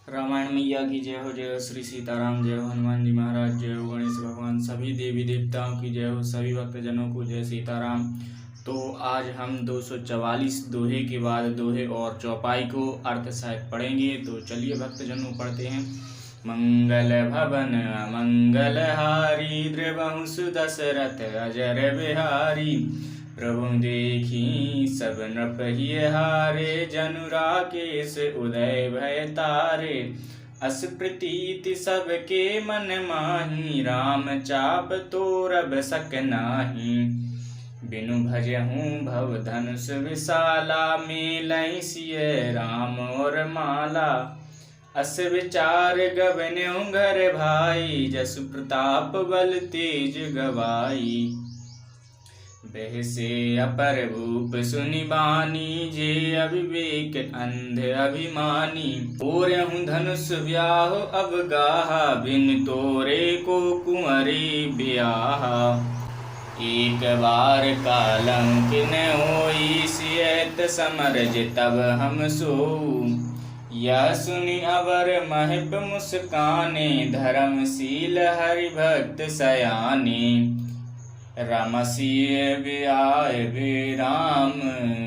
रामायण मैया की जय हो श्री सीताराम जय हो, हनुमान जी महाराज जय हो, गणेश भगवान सभी देवी देवताओं की जय हो, सभी भक्तजनों को जय सीताराम। तो आज हम 244 दोहे के बाद दोहे और चौपाई को अर्थ सहित पढ़ेंगे। तो चलिए भक्तजनों पढ़ते हैं। मंगल भवन मंगल हारी द्रवहु सुदशरथ अजर बिहारी। प्रभु देखी सब नृप हिय हारे जनु राकेश उदय भय तारे। अस प्रतीति सबके मन माही राम चाप तोरब सक नाही। बिनु भजहूँ भव धनुष विशाला मेलई सिय राम और माला। अस विचार गवन्यु घर भाई जसु प्रताप बल तेज गवाई। बहसे अपर भूप सुनि बानी जे अविवेक अंध अभिमानी। तोरहु धनुष व्याह अवगाहा बिन तोरे को कुंवरी ब्याहा। एक बार कालंक न होई सियत समरज तब हम सोऊ। यह सुनि अवर महिप मुस्काने धर्मशील हरिभक्त सयाने। रमसिय बियाय राम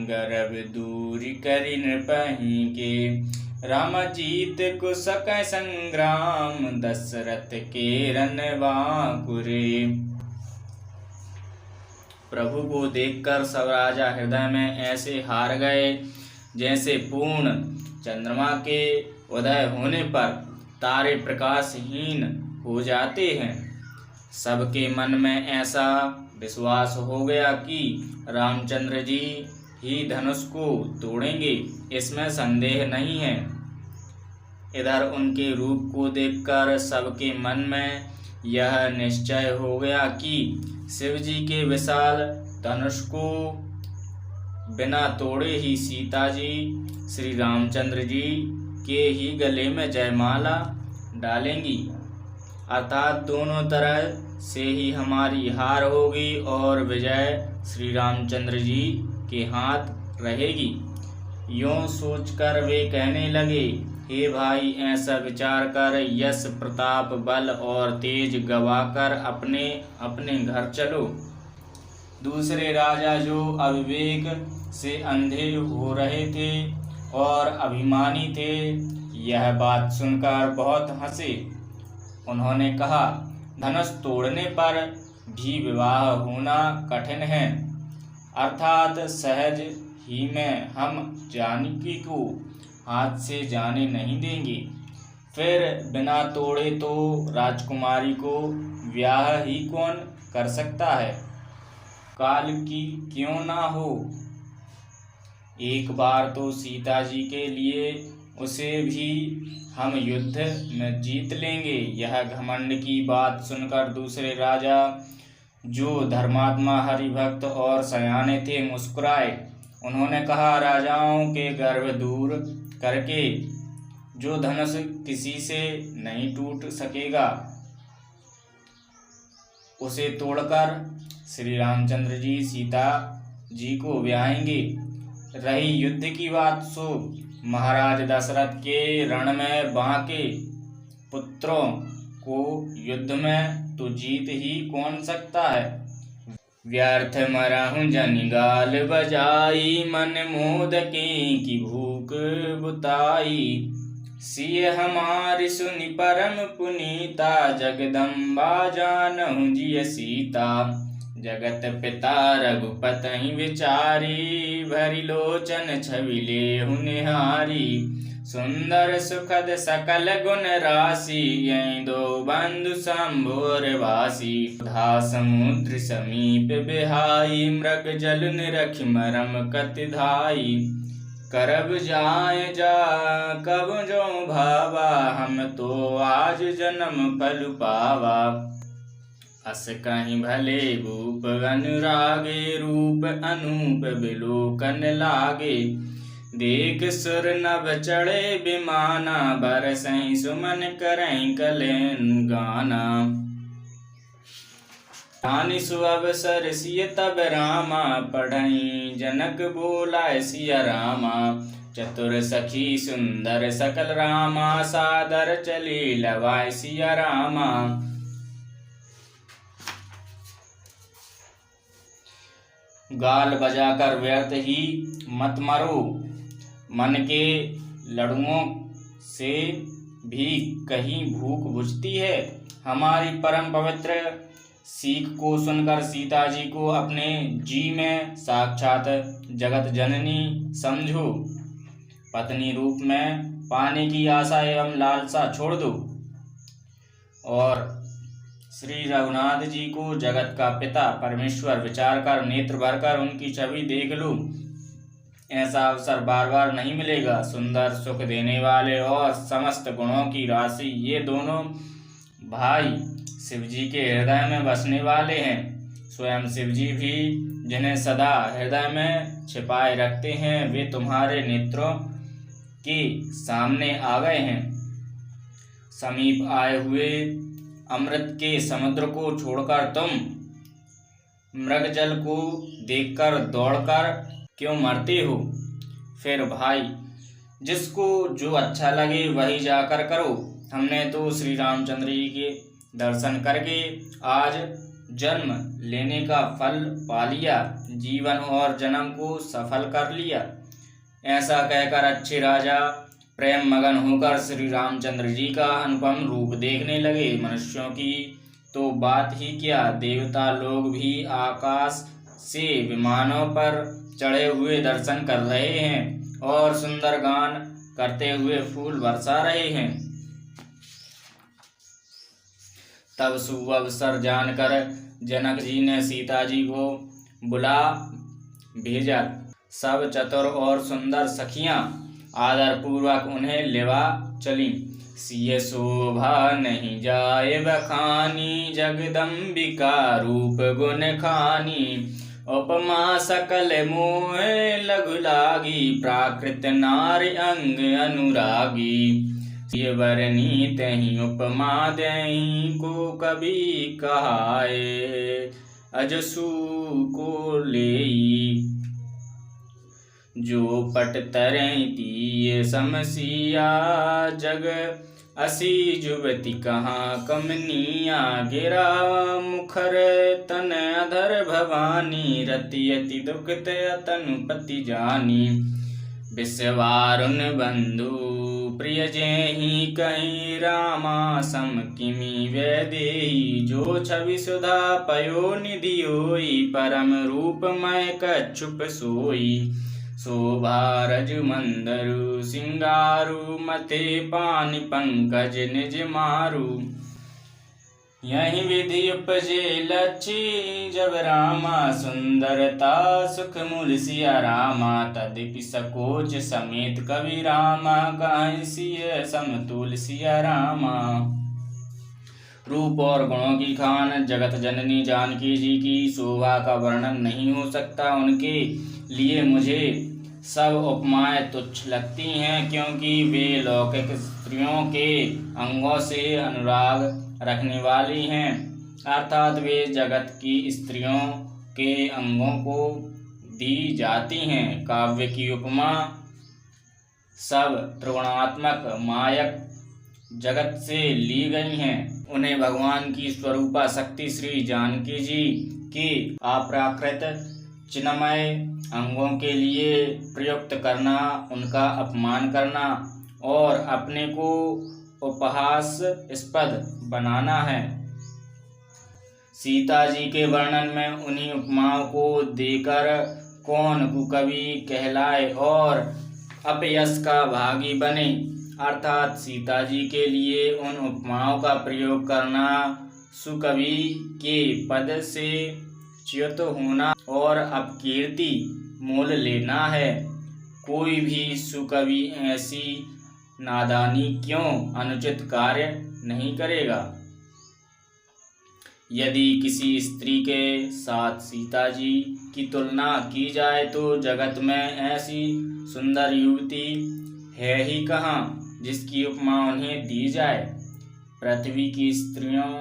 गर्भ दूर करि नृपहि के। राम जीत को सकै संग्राम दशरथ के रनवाकुरे। प्रभु को देखकर सब राजा हृदय में ऐसे हार गए जैसे पूर्ण चंद्रमा के उदय होने पर तारे प्रकाशहीन हो जाते हैं। सबके मन में ऐसा विश्वास हो गया कि रामचंद्र जी ही धनुष को तोड़ेंगे, इसमें संदेह नहीं है। इधर उनके रूप को देखकर सबके मन में यह निश्चय हो गया कि शिव जी के विशाल धनुष को बिना तोड़े ही सीता जी श्री रामचंद्र जी के ही गले में जयमाला डालेंगी, अर्थात दोनों तरह से ही हमारी हार होगी और विजय श्री रामचंद्र जी के हाथ रहेगी। यूं सोचकर वे कहने लगे, हे भाई ऐसा विचार कर यश प्रताप बल और तेज गवाकर अपने अपने घर चलो। दूसरे राजा जो अविवेक से अंधे हो रहे थे और अभिमानी थे, यह बात सुनकर बहुत हंसे। उन्होंने कहा, धनुष तोड़ने पर भी विवाह होना कठिन है, अर्थात सहज ही में हम जानकी को हाथ से जाने नहीं देंगे। फिर बिना तोड़े तो राजकुमारी को ब्याह ही कौन कर सकता है, काल की क्यों ना हो। एक बार तो सीता जी के लिए उसे भी हम युद्ध में जीत लेंगे। यह घमंड की बात सुनकर दूसरे राजा जो धर्मात्मा हरिभक्त और सयाने थे मुस्कुराए। उन्होंने कहा, राजाओं के गर्व दूर करके जो धनुष किसी से नहीं टूट सकेगा उसे तोड़कर श्री रामचंद्र जी सीता जी को ब्याहेंगे। रही युद्ध की बात, सो महाराज दशरथ के रण में बांके पुत्रों को युद्ध में तो जीत ही कौन सकता है। व्यर्थ मरहु जनि गाल बजाई मन मोदके की भूख बुताई। सिय हमारी सुनि परम पुनीता जगदम्बा जानहु जिय सीता। जगत पिता रघुपति विचारी भरि लोचन छवि लेहु निहारी। सुंदर सुखद सकल गुण राशि यही दो बंधु शंभुर वासी। धा समुद्र समीप बिहाई मृग जल निरख मरम कति धाई। करब जाय जा कब जो भावा हम तो आज जन्म फल पावा। अस कहीं भले भूप अनुरागे रूप अनूप बिलोकन लागे। देख सुर नभ चढ़े विमाना बरसहीं सुमन करहीं कलेन गाना। हानि सुअवसर सिय तब रामा पढ़ई जनक बोलाय सिया रामा। चतुर सखी सुंदर सकल रामा, सादर चली लवाय सिया रामा। गाल बजाकर व्यर्थ ही मत मरो, मन के लड़ुओं से भी कहीं भूख बुझती है। हमारी परम पवित्र सीख को सुनकर सीता जी को अपने जी में साक्षात जगत जननी समझो। पत्नी रूप में पाने की आशा एवं लालसा छोड़ दो और श्री रघुनाथ जी को जगत का पिता परमेश्वर विचार कर नेत्र भरकर उनकी छवि देख लो। ऐसा अवसर बार बार नहीं मिलेगा। सुंदर सुख देने वाले और समस्त गुणों की राशि ये दोनों भाई शिव जी के हृदय में बसने वाले हैं। स्वयं शिव जी भी जिन्हें सदा हृदय में छिपाए रखते हैं, वे तुम्हारे नेत्रों के सामने आ गए हैं। समीप आए हुए अमृत के समुद्र को छोड़कर तुम मृग जल को देखकर दौड़कर क्यों मरते हो? फिर भाई, जिसको जो अच्छा लगे वही जाकर करो। हमने तो श्री रामचंद्र जी के दर्शन करके आज जन्म लेने का फल पा लिया, जीवन और जन्म को सफल कर लिया। ऐसा कहकर अच्छे राजा प्रेम मगन होकर श्री रामचंद्र जी का अनुपम रूप देखने लगे। मनुष्यों की तो बात ही क्या, देवता लोग भी आकाश से विमानों पर चढ़े हुए दर्शन कर रहे हैं और सुंदर गान करते हुए फूल बरसा रहे हैं। तब सुअवसर जानकर जनक जी ने सीता जी को बुला भेजा। सब चतुर और सुंदर सखियां आदर पूर्वक उन्हें लेवा चली। सिय शोभा नहीं जाए बखानी, जगदम्बिका रूप गुण खानी। उपमा सकल मोह लघु लागी, प्राकृत नारी अंग अनुरागी। ये वरनी तही उपमा दही, को कभी कहाए अजसू को लेई। जो पट तरई तीय समसिया, जग असी जुबती कहाँ कमनिया। गिरा मुखर तन अधर भवानी, रति अति दुखत तनुपति जानी। विश्वारुण बंधु प्रिय जेहि कहीं, रामा सम किमि वैदेही। जो छवि सुधा पयो निधि होई, परम रूप मय कच्छुप सोई। शोभा रजु मंदरु सिंगारु, मथे पानि पंकज निज मारु। यही विधि उपजे लच्छी, जब रामा सुंदरता सुख मूल सिया रामा। तद्यपि सकोच समेत कवि रामा, कहीं सिय समतुल सिया रामा। रूप और गुणों की खान जगत जननी जानकी जी की शोभा का वर्णन नहीं हो सकता। उनके लिए मुझे सब उपमाएं तुच्छ लगती हैं, क्योंकि वे लौकिक स्त्रियों के अंगों से अनुराग रखने वाली हैं, अर्थात वे जगत की स्त्रियों के अंगों को दी जाती हैं। काव्य की उपमा सब त्रिगुणात्मक मायक जगत से ली गई हैं। उन्हें भगवान की स्वरूपा शक्ति श्री जानकी जी के अप्राकृत चिन्मय अंगों के लिए प्रयुक्त करना, उनका अपमान करना और अपने को उपहासास्पद बनाना है। सीता जी के वर्णन में उन्हीं उपमाओं को देकर कौन कुकवि कहलाए और अपयश का भागी बने, अर्थात सीता जी के लिए उन उपमाओं का प्रयोग करना सुकवि के पद से च्युत होना और अपकीर्ति मोल लेना है। कोई भी सुकवि ऐसी नादानी क्यों अनुचित कार्य नहीं करेगा। यदि किसी स्त्री के साथ सीता जी की तुलना की जाए तो जगत में ऐसी सुंदर युवती है ही कहाँ जिसकी उपमा उन्हें दी जाए। पृथ्वी की स्त्रियों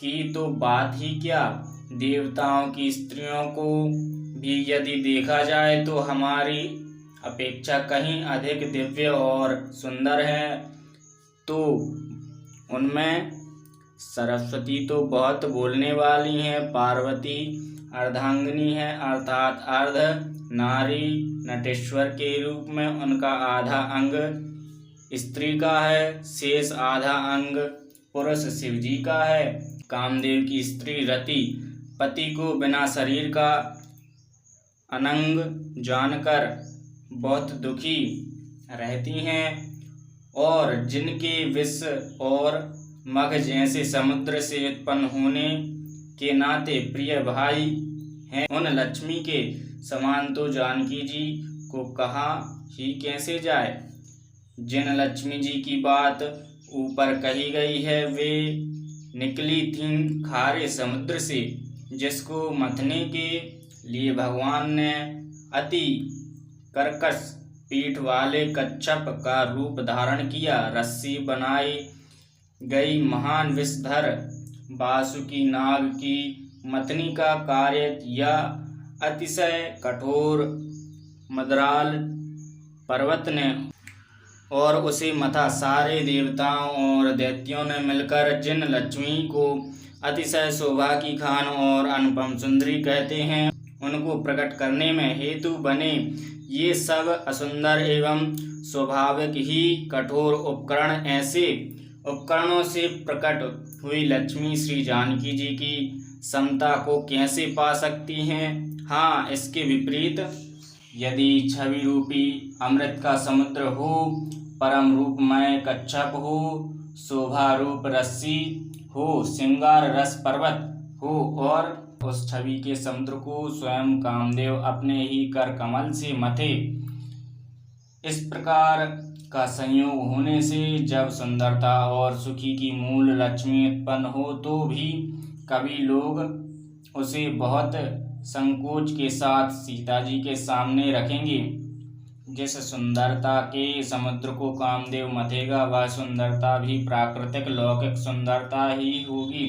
की तो बात ही क्या, देवताओं की स्त्रियों को भी यदि देखा जाए तो हमारी अपेक्षा कहीं अधिक दिव्य और सुंदर है, तो उनमें सरस्वती तो बहुत बोलने वाली हैं। पार्वती अर्धांगिनी है, अर्थात अर्ध नारी नटेश्वर के रूप में उनका आधा अंग स्त्री का है, शेष आधा अंग पुरुष शिवजी का है। कामदेव की स्त्री रति पति को बिना शरीर का अनंग जानकर बहुत दुखी रहती हैं और जिनके विष और मग जैसे समुद्र से उत्पन्न होने के नाते प्रिय भाई हैं, उन लक्ष्मी के समान तो जानकी जी को कहा ही कैसे जाए। जिन लक्ष्मी जी की बात ऊपर कही गई है वे निकली थीं खारे समुद्र से, जिसको मथने के लिए भगवान ने अति कर्कश पीठ वाले कच्छप का रूप धारण किया। रस्सी बनाई गई महान विषधर वासुकी नाग की मथनी का कार्य किया। अतिशय कठोर मदराल पर्वत ने और उसे मथा। सारे देवताओं और दैत्यों ने मिलकर जिन लक्ष्मी को अतिशय शोभा की खान और अनुपम सुंदरी कहते हैं, उनको प्रकट करने में हेतु बने ये सब असुंदर एवं स्वाभाविक ही कठोर उपकरण, ऐसे उपकरणों से प्रकट हुई लक्ष्मी श्री जानकी जी की समता को कैसे पा सकती हैं। हाँ, इसके विपरीत यदि छवि रूपी अमृत का समुद्र हो, परम रूपमय कच्छप हो, शोभा रूप रस्सी हो, श्रृंगार रस पर्वत हो और उस छवि के समुद्र को स्वयं कामदेव अपने ही कर कमल से मथे, इस प्रकार का संयोग होने से जब सुंदरता और सुखी की मूल लक्ष्मी उत्पन्न हो तो भी कभी लोग उसे बहुत संकोच के साथ सीता जी के सामने रखेंगे। जिस सुंदरता के समुद्र को कामदेव मथेगा वह सुंदरता भी प्राकृतिक लौकिक सुंदरता ही होगी,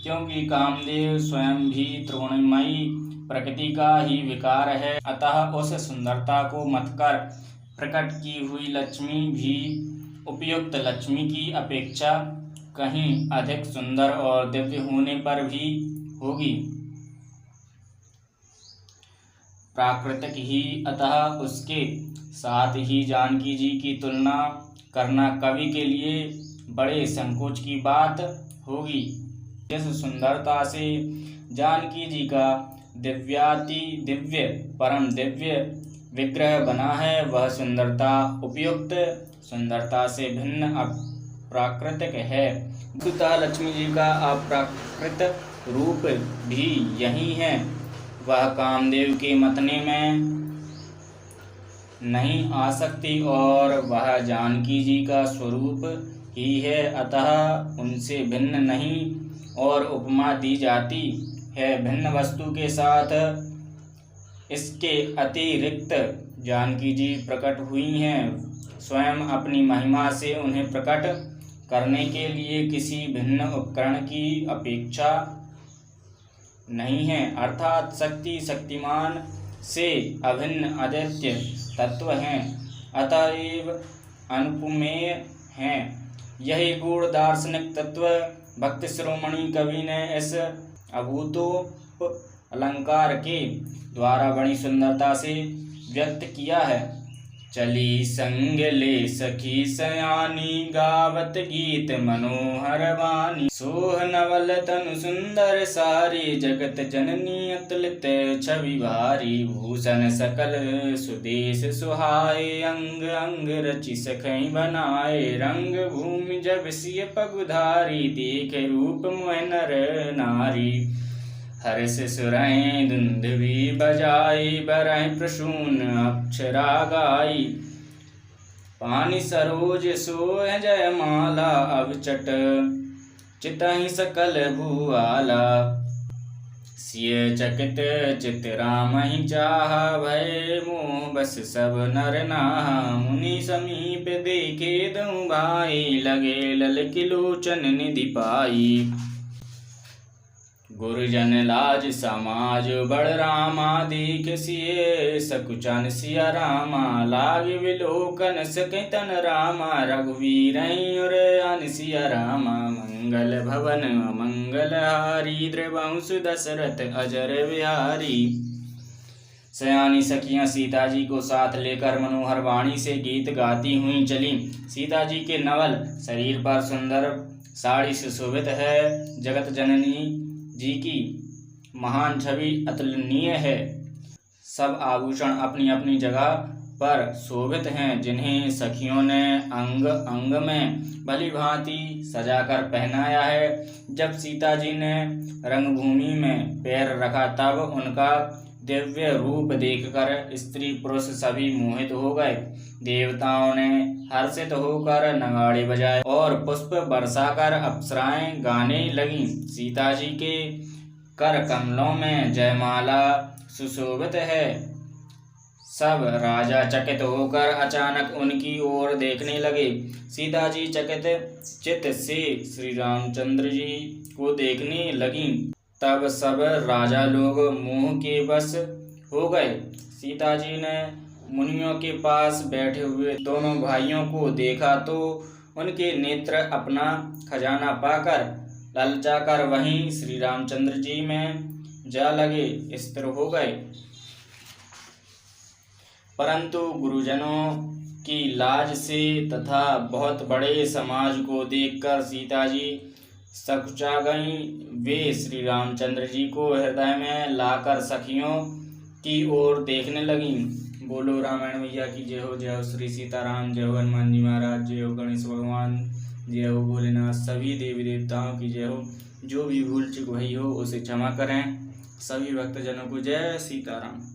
क्योंकि कामदेव स्वयं भी त्रिगुणमयी प्रकृति का ही विकार है। अतः उस सुंदरता को मथकर प्रकट की हुई लक्ष्मी भी उपयुक्त लक्ष्मी की अपेक्षा कहीं अधिक सुंदर और दिव्य होने पर भी होगी प्राकृतिक ही। अतः उसके साथ ही जानकी जी की तुलना करना कवि के लिए बड़े संकोच की बात होगी। जिस सुंदरता से जानकी जी का दिव्याति दिव्य परम दिव्य विग्रह बना है, वह सुंदरता उपयुक्त सुंदरता से भिन्न अप्राकृतिक है। वस्तुतः लक्ष्मी जी का अप्राकृत रूप भी यही है। वह कामदेव के मतने में नहीं आ सकती और वह जानकी जी का स्वरूप ही है, अतः उनसे भिन्न नहीं और उपमा दी जाती है। भिन्न वस्तु के साथ इसके अतिरिक्त जानकी जी प्रकट हुई हैं। स्वयं अपनी महिमा से उन्हें प्रकट करने के लिए किसी भिन्न उपकरण की अपेक्षा नहीं है, अर्थात शक्ति शक्तिमान से अभिन्न अद्वितीय तत्व हैं, अतएव अनुपमेय हैं। यही गूढ़ दार्शनिक तत्व भक्ति शिरोमणि कवि ने इस अभूतोप अलंकार के द्वारा बड़ी सुंदरता से व्यक्त किया है। चली संग ले सखी सयानी गावत गीत मनोहर वाणी, सोह नवल तनु सुंदर सारी जगत जननी अतुलित छवि भारी, भूषण सकल सुदेश सुहाए अंग अंग रचि सखई बनाए, रंग भूमि जब सिय पगुधारी, देख रूप मोह नर नारी, हर्ष सुरहि दुंदुभि बजाई, बरहि प्रसून अक्षरा गाई, पानी सरोज सोह जयमाला, अवचट चितहि सकल भुआला, सिय चकित चित रामहि चाहा, भय मोह बस सब नर नाहा, मुनि समीप देखे दऊ भाई, लगे ललकी लोचन निधि पाई, गुरुजन लाज समाज बड़ रामा, देख सिए सकुचन सिया रामा। लाग विलोकन सके तन रामा, रघुवीर और अन सिया रामा। मंगल भवन मंगल हारी, द्रवंश दशरथ अजर बिहारी। सयानी सखियां सीता जी को साथ लेकर मनोहर वाणी से गीत गाती हुई चली। सीता जी के नवल शरीर पर सुंदर साड़ी से शोभित है। जगत जननी जी की महान छवि अतुलनीय है। सब आभूषण अपनी अपनी जगह पर शोभित हैं, जिन्हें सखियों ने अंग अंग में भली भांति सजाकर पहनाया है। जब सीता जी ने रंगभूमि में पैर रखा, तब उनका दिव्य रूप देखकर स्त्री पुरुष सभी मोहित हो गए। देवताओं ने हर्षित होकर नगाड़े बजाए और पुष्प बरसाकर अप्सराएं गाने लगीं। सीता जी के कर कमलों में जयमाला सुशोभित है। सब राजा चकित होकर अचानक उनकी ओर देखने लगे। सीता जी चकित चित्त से श्री रामचंद्र जी को देखने लगीं। तब सब राजा लोग मोह के वश हो गए। सीता जी ने मुनियों के पास बैठे हुए दोनों भाइयों को देखा तो उनके नेत्र अपना खजाना पाकर ललचाकर वहीं श्री रामचंद्र जी में जा लगे, स्थिर हो गए। परंतु गुरुजनों की लाज से तथा बहुत बड़े समाज को देखकर सीता जी सकुचा गईं। वे श्री रामचंद्र जी को हृदय में लाकर सखियों की ओर देखने लगीं। बोलो रामायण मैया की जय हो। जय हो श्री सीताराम, जय हो हनुमान जी महाराज, जय हो गणेश भगवान, जय हो भोलेनाथ। सभी देवी देवताओं की जय हो। जो भी भूल चूक हुई हो उसे क्षमा करें। सभी भक्तजनों को जय सीताराम।